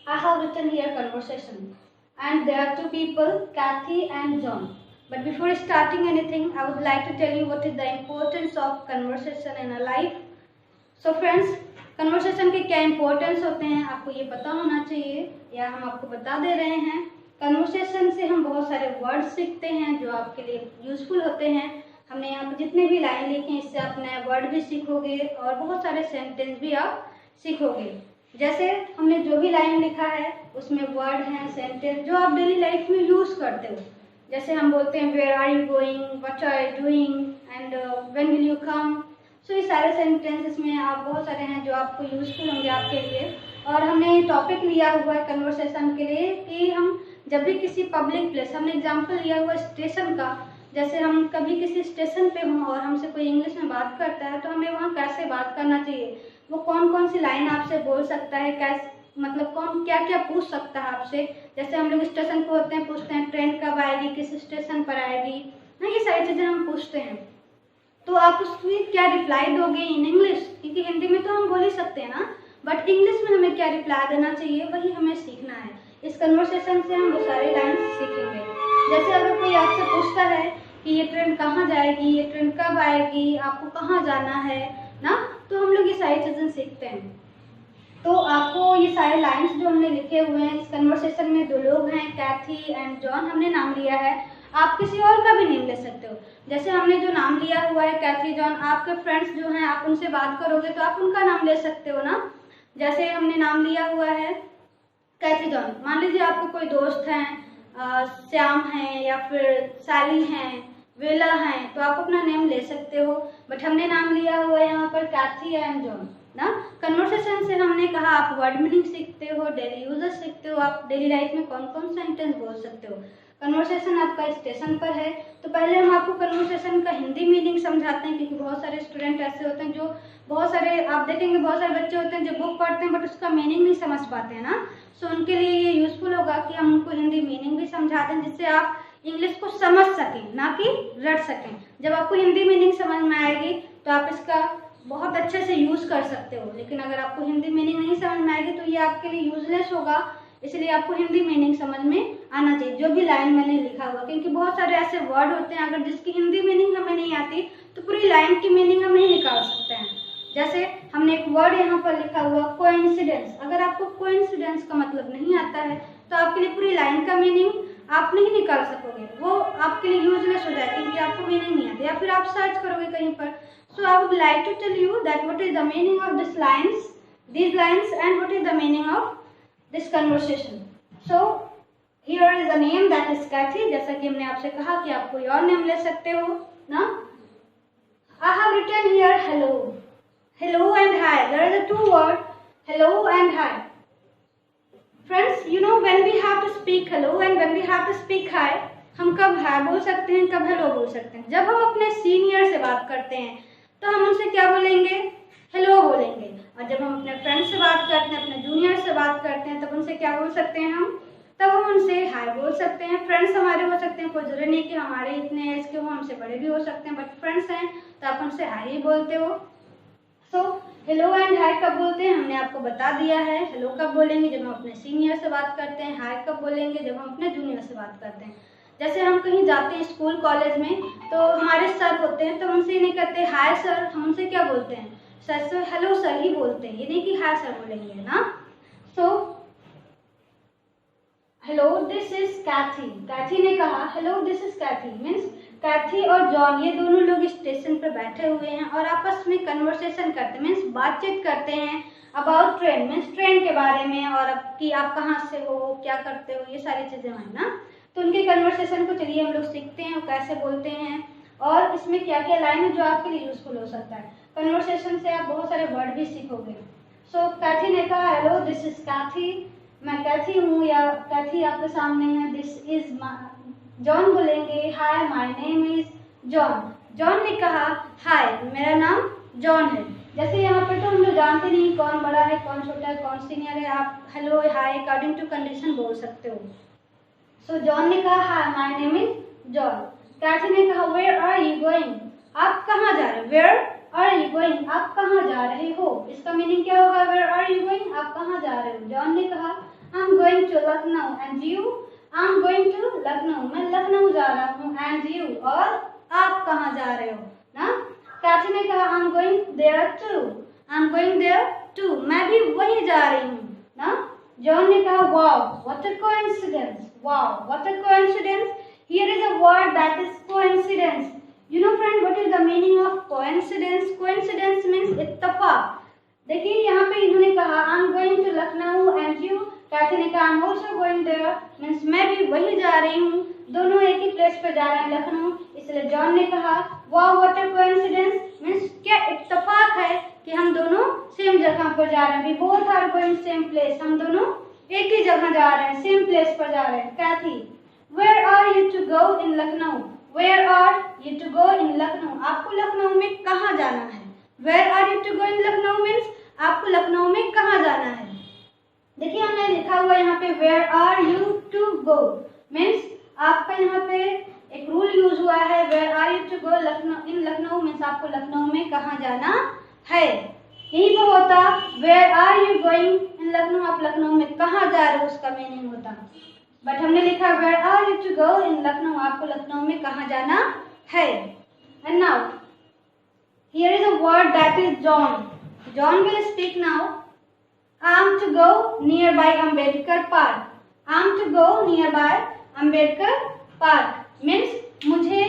I have written here conversation, and there are two people, Kathy and John. But before starting anything, I would like to tell you what is the importance of conversation in a life. So friends, conversation के क्या importance होते हैं आपको ये पता होना चाहिए, या हम आपको बता दे रहे हैं। कन्वर्सेशन से हम बहुत सारे वर्ड सीखते हैं जो आपके लिए यूजफुल होते हैं। हमने यहाँ पर जितने भी लाइन लिखे हैं इससे आप नए वर्ड भी सीखोगे और बहुत सारे सेंटेंस भी आप सीखोगे। जैसे हमने जो भी लाइन लिखा है उसमें वर्ड हैं, सेंटेंस जो आप डेली लाइफ में यूज करते हो। जैसे हम बोलते हैं where are you going, what are you doing and when will you come. So ये सारे सेंटेंसेस में आप बहुत सारे हैं जो आपको यूजफुल होंगे आपके लिए। और हमने टॉपिक लिया हुआ है कन्वर्सेशन के लिए कि हम जब भी किसी पब्लिक प्लेस, हमने एग्जांपल लिया हुआ स्टेशन का। जैसे हम कभी किसी स्टेशन पे हों और हमसे कोई इंग्लिश में बात करता है तो हमें वहाँ कैसे बात करना चाहिए, वो कौन कौन सी लाइन आपसे बोल सकता है, कैसे मतलब कौन क्या क्या पूछ सकता है आपसे। जैसे हम लोग स्टेशन पे होते हैं, पूछते हैं ट्रेन कब आएगी, किस स्टेशन पर आएगी ना, ये सारी चीज़ें हम पूछते हैं। तो आप उसकी क्या रिप्लाई दोगे इन इंग्लिश, क्योंकि हिंदी में तो हम बोल ही सकते हैं ना, बट इंग्लिश में हमें क्या रिप्लाई देना चाहिए वही हमें सीखना है। इस कन्वर्सेशन से हम वो सारे लाइन्स सीखेंगे। जैसे अगर कोई आपसे पूछता है कि ये ट्रेन कहाँ जाएगी, ये ट्रेन कब आएगी, आपको कहाँ जाना है ना, तो हम लोग ये सारी चीज़ें सीखते हैं। तो आपको ये सारे लाइन्स जो हमने लिखे हुए हैं, इस कन्वर्सेशन में दो लोग हैं, कैथी एंड जॉन, हमने नाम लिया है। आप किसी और का भी नेम ले सकते हो। जैसे हमने जो नाम लिया हुआ है कैथी जॉन, आपके फ्रेंड्स जो हैं आप उनसे बात करोगे तो आप उनका नाम ले सकते हो ना। जैसे हमने नाम लिया हुआ है कैथी जॉन, मान लीजिए आपको कोई दोस्त हैं, श्याम हैं या फिर साली हैं, वेला हैं, तो आप अपना नेम ले सकते हो। बट हमने नाम लिया हुआ है यहाँ पर कैथी एंड जॉन ना। कन्वर्सेशन से हमने कहा आप वर्ड मीनिंग सीखते हो, डेली यूजेस सीखते हो, आप डेली लाइफ में कौन कौन सेंटेंस बोल सकते हो। कन्वर्सेशन आपका स्टेशन पर है तो पहले हम आपको कन्वर्सेशन का हिंदी मीनिंग समझाते हैं, क्योंकि बहुत सारे स्टूडेंट ऐसे होते हैं जो बहुत सारे आप देखेंगे बहुत सारे बच्चे होते हैं जो बुक पढ़ते हैं बट उसका मीनिंग नहीं समझ पाते हैं ना। सो उनके लिए ये यूजफुल होगा कि हम उनको हिंदी मीनिंग भी समझा दें जिससे आप इंग्लिश को समझ सकें, ना कि रट सकें। जब आपको हिंदी मीनिंग समझ में आएगी तो आप इसका बहुत अच्छे से यूज कर सकते हो, लेकिन अगर आपको हिंदी मीनिंग नहीं समझ में आएगी तो ये आपके लिए यूजलेस होगा। इसलिए आपको हिंदी मीनिंग समझ में आना चाहिए जो भी लाइन मैंने लिखा हुआ, क्योंकि बहुत सारे ऐसे वर्ड होते हैं अगर जिसकी हिंदी मीनिंग हमें नहीं आती तो पूरी लाइन की मीनिंग हम नहीं निकाल सकते हैं। जैसे हमने एक वर्ड यहाँ पर लिखा हुआ कोइंसिडेंस, अगर आपको कोइंसिडेंस का मतलब नहीं आता है तो आपके लिए पूरी लाइन का मीनिंग आप नहीं निकाल सकोगे, वो आपके लिए यूजलेस हो जाएगी क्योंकि आपको मीनिंग नहीं आती, या फिर आप सर्च करोगे कहीं पर। So I would like to tell you that what is the meaning of these lines and what is the meaning of this conversation. So here is the name, that is Kathy. जैसा कि हमने आपसे कहा कि आप कोई और name ले सकते हो ना। I have written here hello, hello and hi. There are the two words hello and hi. Friends, you know when we have to speak hello and when we have to speak hi, हम कब hi बोल सकते हैं, कब hello बोल सकते हैं। जब हम अपने सीनियर से बात करते हैं तो हम उनसे क्या बोलेंगे, हेलो बोलेंगे। और जब हम अपने फ्रेंड से बात करते हैं, अपने जूनियर से बात करते हैं, तब उनसे क्या बोल सकते हैं तब हम उनसे हाय बोल सकते हैं। फ्रेंड्स हमारे हो सकते हैं, कोई जरूरी नहीं कि हमारे इतने एज के हो, हमसे बड़े भी हो सकते हैं, बट फ्रेंड्स हैं तो आप उनसे हाय ही बोलते हो। सो हेलो एंड हाय कब बोलते हैं हमने आपको बता दिया है। हेलो कब बोलेंगे जब हम अपने सीनियर से बात करते हैं, हाय कब बोलेंगे जब हम अपने जूनियर से बात करते हैं। जैसे हम कहीं जाते हैं स्कूल कॉलेज में तो हमारे सर होते हैं तो हमसे ये नहीं कहते हाय सर, हम उनसे क्या बोलते हैं, सर से हेलो सर ही बोलते हैं, ये नहीं कि हाय सर बोलेंगे ना। So hello this is Cathy, Cathy ने कहा hello this is Cathy, means Cathy और जॉन ये दोनों लोग स्टेशन पर बैठे हुए हैं और आपस में कन्वर्सेशन करते हैं, मीन्स बातचीत करते हैं अबाउट ट्रेन, मीन्स ट्रेन के बारे में और कि आप कहाँ से हो, क्या करते हो, ये सारी चीजें हैं ना। तो उनके कन्वर्सेशन को चलिए हम लोग सीखते हैं, कैसे बोलते हैं और इसमें क्या क्या लाइन है जो आपके लिए यूजफुल हो सकता है। कन्वर्सेशन से आप बहुत सारे वर्ड भी सीखोगे। सो कैथी ने कहा हेलो दिस इज कैथी, मैं कैथी हूँ या कैथी आपके सामने है। दिस इज जॉन बोलेंगे हाय my name is John. John ने कहा हाय मेरा नाम जॉन है। जैसे यहाँ पर तो हम लोग जानते नहीं कौन बड़ा है, कौन छोटा है, कौन सीनियर है, आप hello hi according to condition बोल सकते हो। सो जॉन ने कहा hi my name is John. Cathy ने कहा वेयर आर यू गोइंग, आप कहाँ जा रहे हो, वेयर आर यू गोइंग आप कहाँ जा रहे हो, इसका मीनिंग क्या होगा, वेयर आर यू गोइंग आप कहाँ जा रहे हो। जॉन ने कहा I Lucknow and you, I am going to Lucknow, मैं लखनऊ जा रहा हूँ, एंड यू, और आप कहाँ जा रहे हो ना। कैथी ने कहा I am going there too, I am going there too, मैं भी वही जा रही हूँ ना। जॉन ने कहा wow what a coincidence, wow what a coincidence, here is a word that is coincidence. You know friend, what is the meaning of coincidence? Coincidence means इत्तेफाक। देखिए यहाँ पे इन्होंने कहा I am going to Lucknow and you, कैथी ने कहा I am also going there, means मैं भी वही जा रही हूँ, दोनों एक ही प्लेस पे जा रहे हैं लखनऊ। इसलिए जॉन ने कहा wow what a coincidence, means क्या इत्तेफाक है कि हम दोनों सेम जगह पर जा रहे हैं, we both are going same place, हम दोनों एक ही जगह जा रहे हैं, सेम प्लेस पर जा रहे हैं। कैथी where are you to go in Lucknow, Where are you to go in Lucknow, आपको लखनऊ में कहाँ जाना है। Where are you to go in Lucknow means आपको लखनऊ में कहाँ जाना है। देखिए हमने लिखा हुआ यहाँ पे Where are you to go means आपका यहाँ पे एक रूल यूज हुआ है Where are you to go Lucknow in Lucknow means आपको लखनऊ में कहाँ जाना है। यही तो होता Where are you going in Lucknow, आप लखनऊ में कहाँ जा रहे हो, उसका मीनिंग होता। बट हमने लिखा Where are you to go in Lucknow, आपको लखनऊ में कहाँ जाना है। And now here is a word that is John. John will speak now. I am to go nearby Ambedkar Park. I am to go nearby Ambedkar Park means मुझे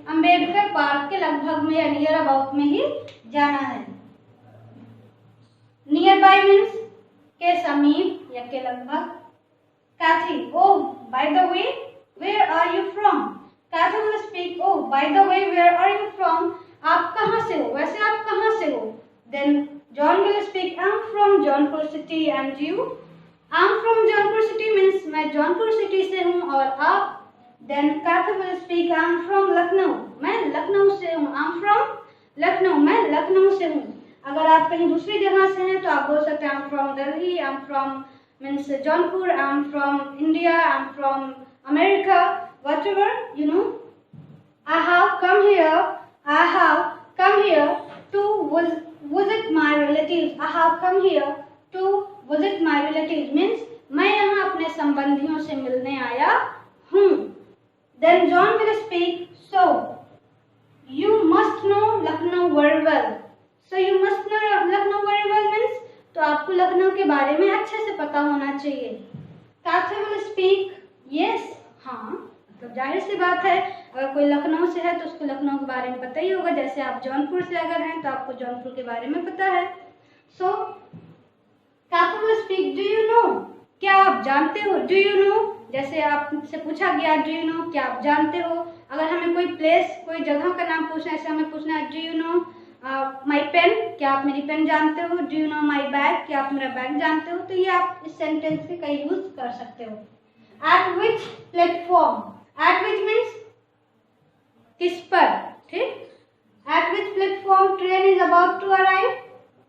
Ambedkar park के लगभग में या नियर अबाउट में ही जाना है। Near by means के समीप या के लगभग। Kathy, oh, by the way, where are you from? Kathy will speak, oh, by the way, where are you from? आप कहाँ से हो, वैसे आप कहाँ से हो। Then John will speak, I'm from Jaunpur city and you? I'm from Jaunpur city means मैं जौनपुर सिटी से हूँ, और आप। Then Kathy will speak, I'm from Lucknow, मैं लखनऊ से हूँ, I'm from लखनऊ, मैं लखनऊ से हूँ। अगर आप कहीं दूसरी जगह से हैं तो आप बोल सकते हैं I'm from Delhi, I'm from means Jaunpur, I'm from India, I'm from America, whatever, you know. I have come here to visit my relatives. I have come here to visit my relatives means मैं यहाँ अपने संबंधियों से मिलने आया हूँ। Then John will speak, so you must know Lucknow very well. So you must know Lucknow very well means तो आपको लखनऊ के बारे में अच्छे से पता होना चाहिए। Kathy will speak, yes, हाँ, मतलब जाहिर सी बात है, अगर कोई लखनऊ से है तो उसको लखनऊ के बारे में पता ही होगा। जैसे आप जौनपुर से अगर हैं तो आपको जौनपुर के बारे में पता है। So Kathy will speak, do you know, क्या आप जानते हो। Do you know, जैसे आपसे पूछा गया Do you know, क्या आप जानते हो। अगर हमें कोई प्लेस, कोई जगह का नाम पूछना है, ऐसे हमें पूछना है Do you know my pen, क्या आप मेरी पेन जानते हो। Do you know my bag, क्या आप मेरा बैग जानते हो। तो ये आप इस सेंटेंस के कई यूज कर सकते हो। At which platform, at which means किस पर, ठीक। At which platform train is about to arrive,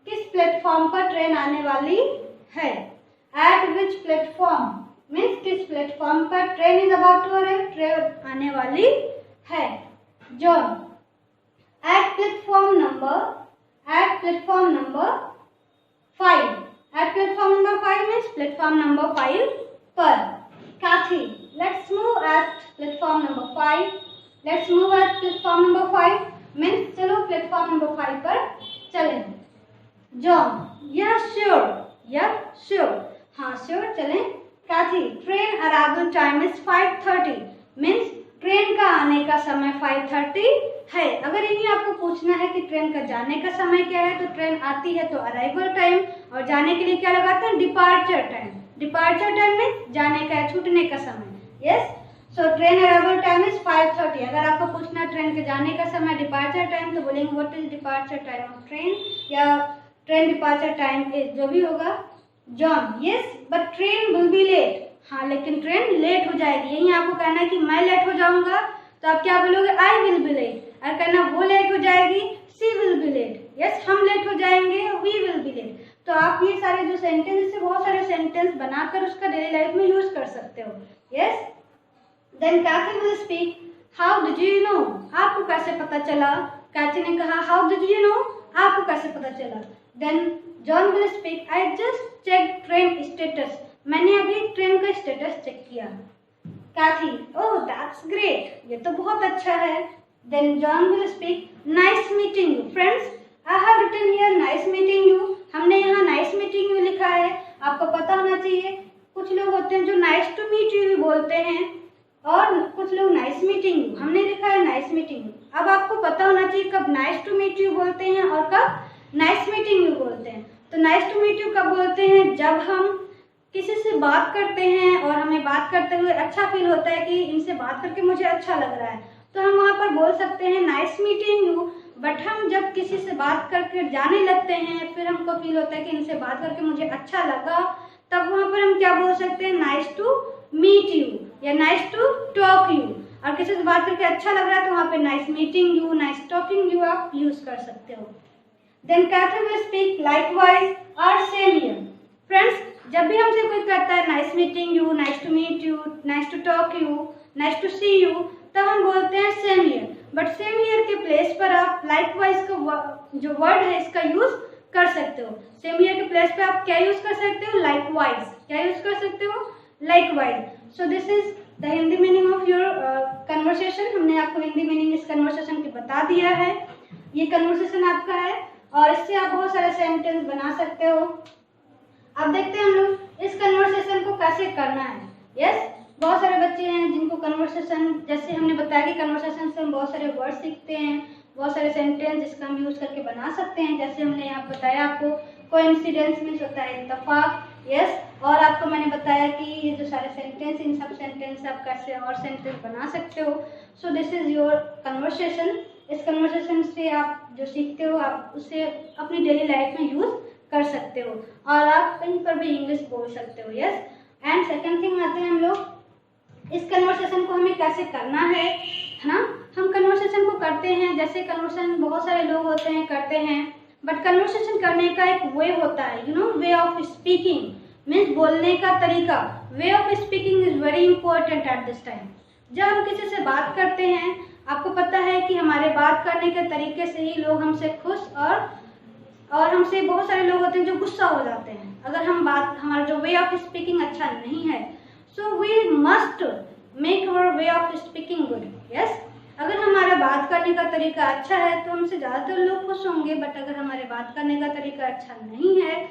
किस प्लेटफॉर्म पर ट्रेन आने वाली है। एट विच प्लेटफॉर्म मीन्स किस प्लेटफॉर्म पर train is about to arrive, train आने वाली है। John at platform number 5, at platform number 5 means platform number 5 पर। Kathy, let's move at platform number 5, let's move at platform number 5 means चलो platform number 5 पर चलें। John, yeah sure, हाँ sure चलें। Kathy, train arrival time is 5:30 means train का आने का समय 5:30 है। अगर यही आपको पूछना है कि ट्रेन का जाने का समय क्या है, तो ट्रेन आती है तो अराइवल टाइम, और जाने के लिए क्या लगाते हैं, डिपार्चर टाइम। डिपार्चर टाइम में जाने का है, छूटने का समय। Yes, so train arrival time is 5:30। अगर आपको पूछना है ट्रेन के जाने का समय, डिपार्चर टाइम, तो बोलेंगे what is departure time of train, या ट्रेन डिपार्चर टाइम इज, जो भी होगा। John, yes but train will be late, हाँ लेकिन ट्रेन लेट हो जाएगी। यही आपको कहना है कि मैं लेट हो जाऊंगा, तो आप क्या बोलोगे, आई विल बी लेट। अगर कहना वो लेट हो जाएगी, सी विल बी लेट। यस, हम लेट हो जाएंगे, वी विल बी लेट। तो आप ये सारे जो सेंटेंस से बहुत सारे सेंटेंस बनाकर उसका डेली लाइफ में यूज कर सकते हो। Yes, then Cathy will speak, how did you know, आपको कैसे पता चला। कैथी ने कहा हाउ डिड यू नो, आपको कैसे पता चला। Then John will speak, I just check train status, मैंने अभी ट्रेन का स्टेटस चेक किया। कैथी, ओह दैट्स ग्रेट, ये तो बहुत अच्छा है। Then John will speak, nice meeting you. Friends, I have written here nice meeting you. हमने यहाँ नाइस मीटिंग यू लिखा है। आपको पता होना चाहिए कुछ लोग होते हैं जो नाइस टू मीट यू भी बोलते हैं और कुछ लोग नाइस मीटिंग यू। हमने लिखा है नाइस मीटिंग यू। अब आपको पता होना चाहिए कब नाइस टू मीट यू बोलते हैं और कब नाइस मीटिंग यू बोलते हैं। तो नाइस टू मीट यू कब बोलते हैं? जब हम किसी से बात करते हैं और हमें बात करते हुए अच्छा फील होता है कि इनसे बात करके मुझे अच्छा लग रहा है, तो हम वहाँ पर बोल सकते हैं नाइस मीटिंग यू। बट हम जब किसी से बात करके जाने लगते हैं, फिर हमको फील होता है कि इनसे बात करके मुझे अच्छा लगा, तब वहाँ पर हम क्या बोल सकते हैं? नाइस टू मीट यू या नाइस टू टॉक यू। और किसी से बात करके अच्छा लग रहा है तो वहाँ पे nice meeting you, nice talking you आप यूज कर सकते हो। Then Cathy will speak likewise और सेम हियर। फ्रेंड्स, जब भी हमसे कोई कहता है nice meeting you, nice to meet you, nice to talk you, nice to see you, तब हम बोलते हैं same here. But same here के प्लेस पर आप लाइकवाइज का जो वर्ड है इसका यूज कर सकते हो। सेम हियर के प्लेस पे आप क्या यूज कर सकते हो? लाइकवाइज। क्या यूज कर सकते हो? Likewise. So this is the Hindi meaning of your conversation. हमने आपको हिंदी मीनिंग इस कन्वर्सेशन की बता दिया है। ये कन्वर्सेशन आपका है और इससे आप बहुत सारे सेंटेंस बना सकते हो। अब देखते हैं हम लोग इस कन्वर्सेशन को कैसे करना है। यस, बहुत सारे बच्चे हैं जिनको कन्वर्सेशन, जैसे हमने बताया कि कन्वर्सेशन से हम बहुत सारे वर्ड सीखते हैं, बहुत सारे सेंटेंस जिसका हम यूज करके बना सकते हैं। जैसे हमने यहाँ बताया आपको कोइंसिडेंस मीन्स होता है इत्तेफाक। यस, और आपको मैंने बताया कि ये जो सारे सेंटेंस, इन सब सेंटेंस आप कैसे और सेंटेंस बना सकते हो। सो दिस इज योर कन्वर्सेशन। इस कन्वर्सेशन से आप जो सीखते हो आप उसे अपनी डेली लाइफ में यूज कर सकते हो और आप कहीं पर भी इंग्लिश बोल सकते हो। यस, एंड सेकेंड थिंग आते हैं हम लोग इस कन्वर्सेशन को हमें कैसे करना है ना। हम कन्वर्सेशन को करते हैं, जैसे कन्वर्सेशन बहुत सारे लोग होते हैं करते हैं, बट कन्वर्सेशन करने का एक वे होता है, you know, way of speaking means बोलने का तरीका। वे of speaking is very important at this time. जब हम किसी से बात करते हैं, आपको पता है कि हमारे बात करने के तरीके से ही लोग हमसे खुश और हमसे बहुत सारे लोग होते हैं जो गुस्सा हो जाते हैं अगर हमारा जो वे ऑफ स्पीकिंग अच्छा नहीं है। So we must make our way of speaking good. Yes, अगर हमारा बात करने का तरीका अच्छा है तो हमसे ज़्यादातर लोग खुश होंगे, बट अगर हमारे बात करने का तरीका अच्छा नहीं है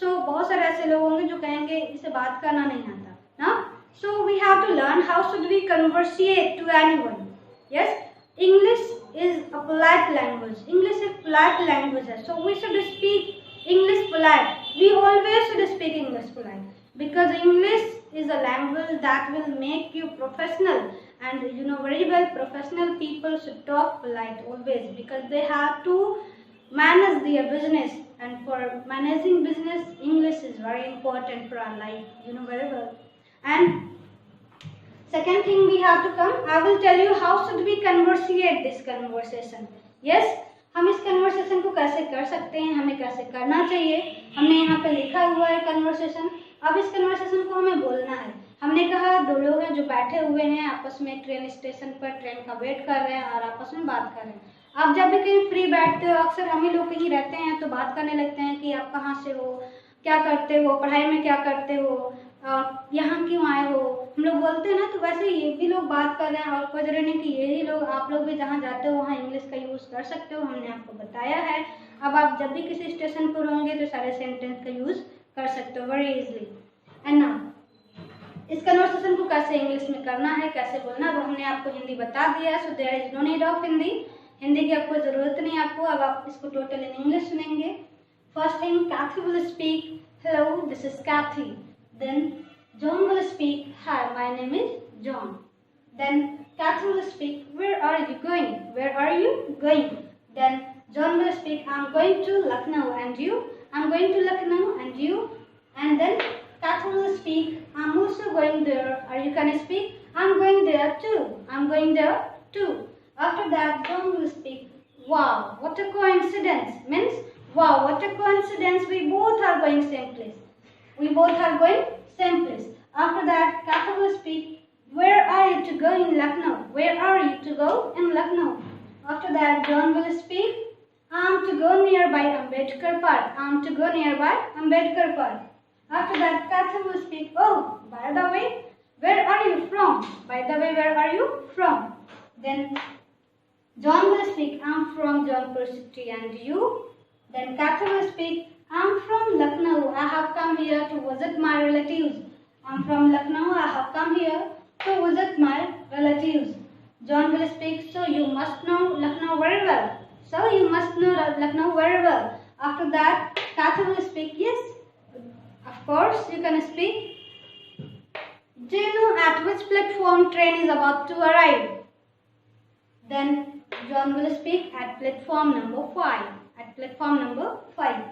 सो बहुत सारे ऐसे लोग होंगे जो कहेंगे इसे बात करना नहीं आता ना। So we have to learn how should we conversate to anyone. Yes, English is a polite language. English is polite language. So we should speak English polite. We always should speak English polite because English is a language that will make you professional, and you know very well professional people should talk polite always because they have to manage their business, and for managing business English is very important for our life, you know very well. And second thing we have to come, I will tell you how should we conversate this conversation. Yes, हम इस conversation को कैसे कर सकते हैं, हमें कैसे करना चाहिए। हमने यहाँ पे लिखा हुआ है कन्वर्सेशन। अब इस कन्वर्सेशन को हमें बोलना है। हमने कहा दो लोग हैं जो बैठे हुए हैं आपस में ट्रेन स्टेशन पर, ट्रेन का वेट कर रहे हैं और आपस में बात कर रहे हैं। आप जब भी कहीं फ्री बैठते हो, अक्सर हम ही लोग कहीं रहते हैं तो बात करने लगते हैं कि आप कहाँ से हो, क्या करते हो, पढ़ाई में क्या करते हो, यहाँ क्यों आए हो, हम लोग बोलते हैं ना। तो वैसे ये भी लोग बात कर रहे हैं और कोई जरूरी नहीं कि यही लोग, आप लोग भी जहाँ जाते हो वहाँ इंग्लिश का यूज़ कर सकते हो, हमने आपको बताया है। अब आप जब भी किसी स्टेशन पर होंगे तो सारे सेंटेंस का यूज़ कर सकते हो वेरी इजली। एंड नाउ इस कन्वर्सेशन को कैसे इंग्लिश में करना है, कैसे बोलना, वो हमने आपको हिंदी बता दिया है। So there is no need of Hindi की आपको ज़रूरत नहीं आपको। अब आप इसको टोटल इन इंग्लिश सुनेंगे। First thing, Cathy will speak, hello this is Cathy. Then John will speak, hi, my name is John. Then Cathy will speak, where are you going? Where are you going? Then John will speak, I'm going to Lucknow, and you? I'm going to Lucknow, and you? And then Cathy will speak, I'm also going there. Are you gonna speak? I'm going there too. I'm going there too. After that, John will speak, wow, what a coincidence. Means, wow, what a coincidence. We both are going same place. We both are going same place. After that, Cathy will speak, where are you to go in Lucknow? Where are you to go in Lucknow? After that, John will speak, I am to go nearby Ambedkar Park. I am to go nearby Ambedkar Park. After that, Kathy will speak, oh, by the way, where are you from? By the way, where are you from? Then John will speak, I'm from Jaunpur city, and you? Then Kathy will speak, I'm from Lucknow. I have come here to visit my relatives. I'm from Lucknow. I have come here to visit my relatives. John will speak, so you must know Lucknow very well. So you must know Lucknow very well. After that, Kathy will speak, yes, of course you can speak. Do you know at which platform train is about to arrive? Then John will speak at platform number 5. At platform number 5.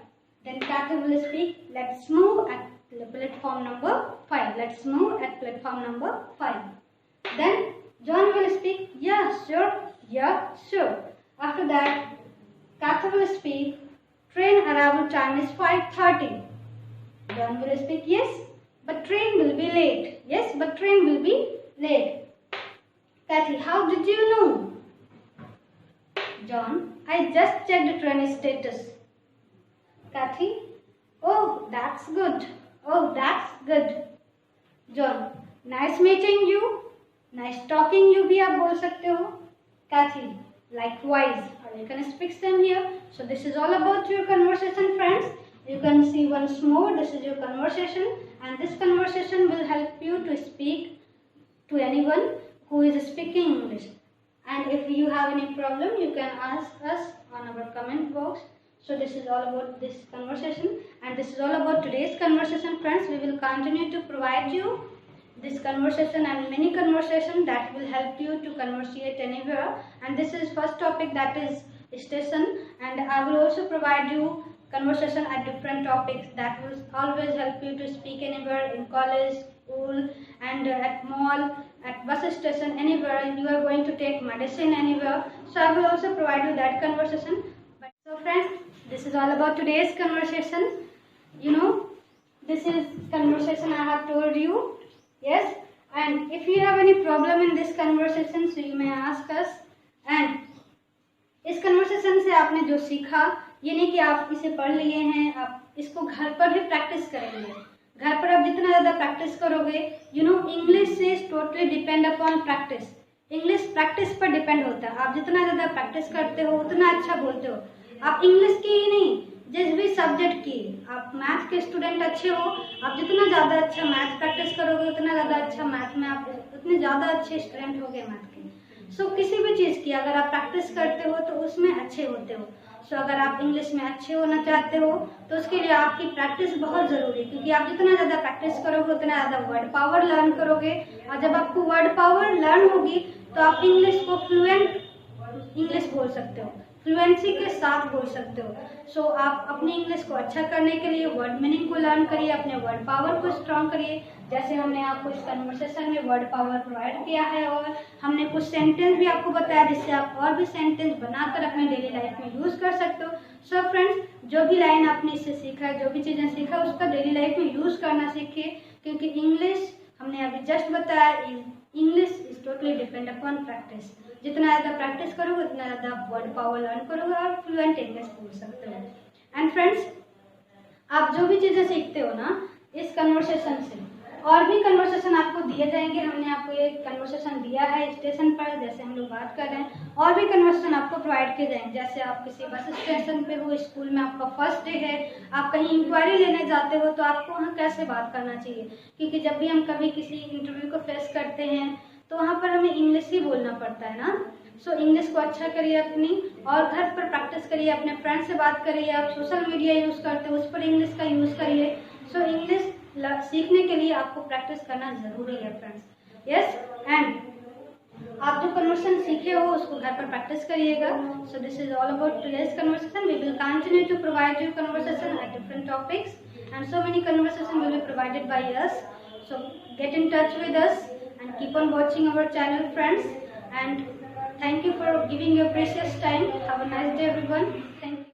Then Kathy will speak, let's move at platform number 5. Let's move at platform number 5. Then John will speak, yeah, sure, yeah, sure. After that, Kathy will speak, train arrival time is 5:30. John will speak, yes, but train will be late. Yes, but train will be late. Kathy, how did you know? John, I just checked the train status. Kathy, oh, that's good. Oh, that's good. John, nice meeting you. Nice talking you भी आप बोल सकते हो. Kathy, likewise. Or you can speak same here. So this is all about your conversation, friends. You can see once more, this is your conversation, and this conversation will help you to speak to anyone who is speaking English. And if you have any problem, you can ask us on our comment box. So this is all about this conversation, and this is all about today's conversation, friends. We will continue to provide you this conversation and many conversation that will help you to conversate anywhere. And this is first topic, that is station, and I will also provide you conversation at different topics that will always help you to speak anywhere, in college, school, and at mall, at bus station, anywhere. You are going to take medicine anywhere, so I will also provide you that conversation. So friends, this is all about today's conversation. You know, this is conversation I have told you. Yes, and if you have any problem in this conversation, so you may ask us. And इस conversation से आपने जो सीखा, ये नहीं कि आप इसे पढ़ लिए हैं, आप इसको घर पर भी प्रैक्टिस करेंगे. घर पर आप जितना ज़्यादा प्रैक्टिस करोगे, you know, English is totally depend upon practice. English practice पर डिपेंड होता है. आप जितना ज़्यादा प्रैक्टिस करते हो, उतना अच्छा बोलते हो. आप इंग्लिश की ही नहीं, जिस भी सब्जेक्ट की, आप मैथ के स्टूडेंट अच्छे हो, आप जितना ज़्यादा अच्छा मैथ प्रैक्टिस करोगे, उतना ज़्यादा अच्छा मैथ में आप उतने ज़्यादा अच्छे स्टूडेंट होगे मैथ के. सो किसी भी चीज़ की अगर आप प्रैक्टिस करते हो तो उसमें अच्छे होते हो. सो अगर आप इंग्लिश में अच्छे होना चाहते हो तो उसके लिए आपकी प्रैक्टिस बहुत ज़रूरी है, क्योंकि आप जितना ज़्यादा प्रैक्टिस करोगे उतना ज़्यादा वर्ड पावर लर्न करोगे, और जब आपको वर्ड पावर लर्न होगी तो आप इंग्लिश को फ्लुएंट इंग्लिश बोल सकते हो, फ्लुएंसी के साथ बोल सकते हो. सो आप अपनी इंग्लिश को अच्छा करने के लिए वर्ड मीनिंग को लर्न करिए, अपने वर्ड पावर को स्ट्रॉन्ग करिए. जैसे हमने आपको इस कन्वर्सेशन में वर्ड पावर प्रोवाइड किया है, और हमने कुछ सेंटेंस भी आपको बताया जिससे आप और भी सेंटेंस बनाकर अपने डेली लाइफ में यूज़ कर सकते हो. सो फ्रेंड्स, जो भी लाइन आपने इससे सीखा है, जो भी चीज़ें सीखा, उसका डेली लाइफ में यूज़ करना सीखिए, क्योंकि इंग्लिश हमने अभी जस्ट बताया, English is totally depend upon practice. जितना ज़्यादा प्रैक्टिस करोगे उतना ज़्यादा आप वर्ड पावर लर्न करोगे और फ्लुएंट इंग्लिश बोल सकते हो. एंड फ्रेंड्स, आप जो भी चीज़ें सीखते हो ना इस कन्वर्सेशन से, और भी कन्वर्सेशन आपको दिए जाएंगे. हमने आपको एक कन्वर्सेशन दिया है स्टेशन पर, जैसे हम लोग बात कर रहे हैं, और भी कन्वर्सेशन आपको प्रोवाइड किए जाएंगे. जैसे आप किसी बस स्टेशन पे हो, स्कूल में आपका फर्स्ट डे है, आप कहीं इंक्वायरी लेने जाते हो, तो आपको वहाँ कैसे बात करना चाहिए, क्योंकि जब भी हम कभी किसी इंटरव्यू को फेस करते हैं तो वहाँ पर हमें इंग्लिश ही बोलना पड़ता है ना. सो इंग्लिश को अच्छा करिए अपनी, और घर पर प्रैक्टिस करिए, अपने फ्रेंड से बात करिए. आप सोशल मीडिया यूज़ करते हो, उस पर इंग्लिश का यूज़ करिए. सो इंग्लिश सीखने के लिए आपको प्रैक्टिस करना ज़रूरी है फ्रेंड्स. यस, एंड आप जो कन्वर्सेशन सीखे हो उसको घर पर प्रैक्टिस करिएगा. So this is all about today's conversation. We will continue to provide you conversation at different topics, and so many conversation will be provided by us. So get in touch with us and keep on watching our channel, friends, and thank you for giving your precious time. Have a nice day, everyone.